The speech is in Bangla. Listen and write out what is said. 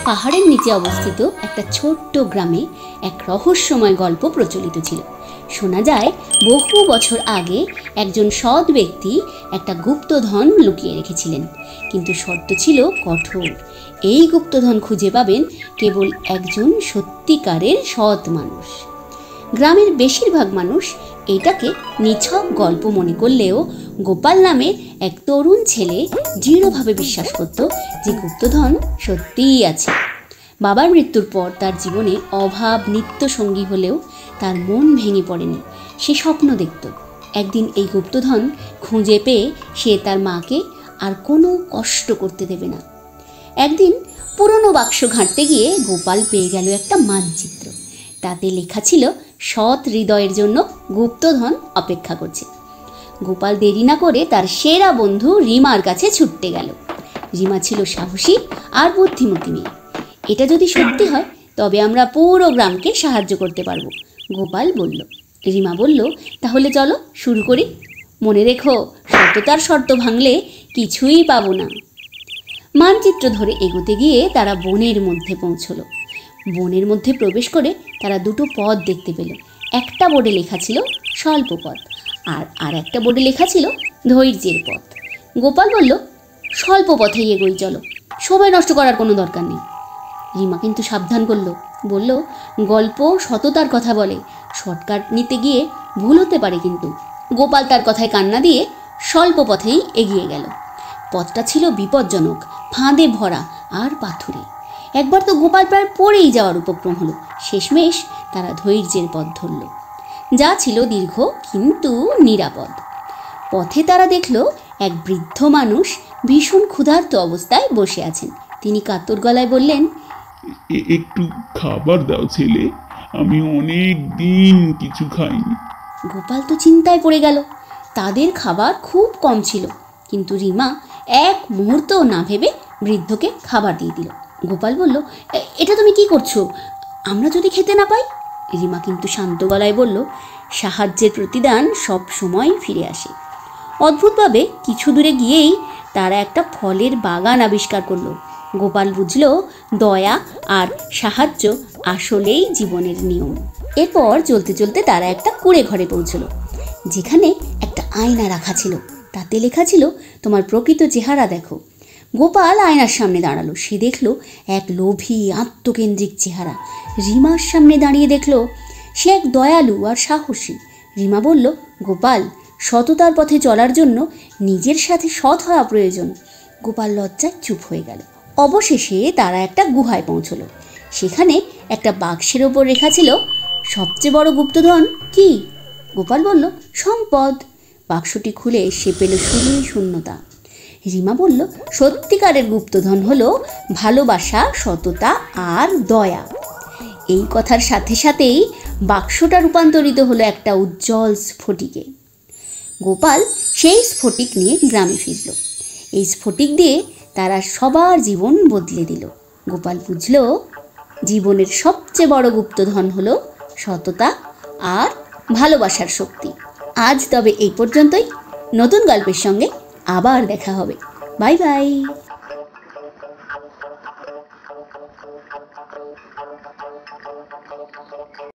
পাহাড়ের নিচে অবস্থিত একটা ছোট্ট গ্রামে এক রহস্যময় গল্প প্রচলিত ছিল। শোনা যায় বহু বছর আগে একজন সৎ ব্যক্তি একটা গুপ্তধন লুকিয়ে রেখেছিলেন, কিন্তু শর্ত ছিল কঠোর। এই গুপ্তধন খুঁজে পাবেন কেবল একজন সত্যিকারের সৎ মানুষ। গ্রামের বেশিরভাগ মানুষ এটাকে নিছক গল্প মনে করলেও গোপাল নামের এক তরুণ ছেলে দৃঢ়ভাবে বিশ্বাস করত যে গুপ্তধন সত্যিই আছে। বাবার মৃত্যুর পর তার জীবনে অভাব নিত্য সঙ্গী হলেও তার মন ভেঙে পড়েনি। সে স্বপ্ন দেখত একদিন এই গুপ্তধন খুঁজে পেয়ে সে তার মাকে আর কোনো কষ্ট করতে দেবে না। একদিন পুরনো বাক্স ঘাঁটতে গিয়ে গোপাল পেয়ে গেল একটা মানচিত্র। তাতে লেখা ছিল সৎ হৃদয়ের জন্য গুপ্তধন অপেক্ষা করছে। গোপাল দেরি না করে তার সেরা বন্ধু রিমার কাছে ছুটতে গেল। রিমা ছিল সাহসী আর বুদ্ধিমতী মেয়ে। এটা যদি সত্যি হয় তবে আমরা পুরো গ্রামকে সাহায্য করতে পারবো, গোপাল বলল। রিমা বলল, তাহলে চলো শুরু করি। মনে রেখো, সত্যতার শর্ত ভাঙলে কিছুই পাবো না। মানচিত্র ধরে এগোতে গিয়ে তারা বনের মধ্যে পৌঁছলো। বনের মধ্যে প্রবেশ করে তারা দুটো পথ দেখতে পেল। একটা বোর্ডে লেখা ছিল স্বল্প পথ, আর একটা বোর্ডে লেখা ছিল ধৈর্যের পথ। গোপাল বলল, স্বল্প পথেই এগোই, চলো, সময় নষ্ট করার কোনো দরকার নেই। রিমা কিন্তু সাবধান করলো, বলল, গল্প সততার কথা বলে, শর্টকাট নিতে গিয়ে ভুল হতে পারে কিন্তু। গোপাল তার কথায় কান্না দিয়ে স্বল্প পথেই এগিয়ে গেল। পথটা ছিল বিপজ্জনক, ফাঁদে ভরা আর পাথুরে। একবার তো গোপাল প্রায় পড়েই যাওয়ার উপক্রম হলো। শেষমেশ তারা ধৈর্যের পথ ধরল, যা ছিল দীর্ঘ কিন্তু নিরাপদ। পথে তারা দেখল এক বৃদ্ধ মানুষ ভীষণ ক্ষুধার্ত অবস্থায় বসে আছেন। তিনি কাতর গলায় বললেন, একটু খাবার দাও ছেলে, আমি অনেক দিন কিছু খাইনি। গোপাল তো চিন্তায় পড়ে গেল। তাদের খাবার খুব কম ছিল, কিন্তু রিমা এক মুহূর্তও না ভেবে বৃদ্ধকে খাবার দিয়ে দিল। গোপাল বলল, এটা তুমি কি করছো? আমরা যদি খেতে না পাই? রিমা কিন্তু শান্ত গলায় বলল, সাহায্যের প্রতিদান সব সময় ফিরে আসে। অদ্ভুতভাবে কিছু দূরে গিয়েই তারা একটা ফলের বাগান আবিষ্কার করলো। গোপাল বুঝল, দয়া আর সাহায্য আসলেই জীবনের নিয়ম। এরপর চলতে চলতে তারা একটা কুঁড়ে ঘরে পৌঁছলো, যেখানে একটা আয়না রাখা ছিল। তাতে লেখা ছিল, তোমার প্রকৃত চেহারা দেখো। গোপাল আয়নার সামনে দাঁড়ালো। সে দেখলো এক লোভী আত্মকেন্দ্রিক চেহারা। রিমার সামনে দাঁড়িয়ে দেখলো সে এক দয়ালু আর সাহসী। রিমা বলল, গোপাল, সততার পথে চলার জন্য নিজের সাথে সৎ হওয়া প্রয়োজন। গোপাল লজ্জায় চুপ হয়ে গেল। অবশেষে তারা একটা গুহায় পৌঁছলো। সেখানে একটা বাক্সের ওপর লেখা ছিল, সবচেয়ে বড় গুপ্তধন কি? গোপাল বলল, সম্পদ। বাক্সটি খুলে সে পেল শুধু শূন্যতা। রিমা বলল, সত্যিকারের গুপ্তধন হলো ভালোবাসা, সততা আর দয়া। এই কথার সাথে সাথেই বাক্সটা রূপান্তরিত হলো একটা উজ্জ্বল স্ফটিকে। গোপাল সেই স্ফটিক নিয়ে গ্রামে ফিরল। এই স্ফটিক দিয়ে তারা সবার জীবন বদলে দিল। গোপাল বুঝল, জীবনের সবচেয়ে বড় গুপ্তধন হলো সততা আর ভালোবাসার শক্তি। আজ তবে এই পর্যন্তই। নতুন গল্পের সঙ্গে আবার দেখা হবে। Bye bye.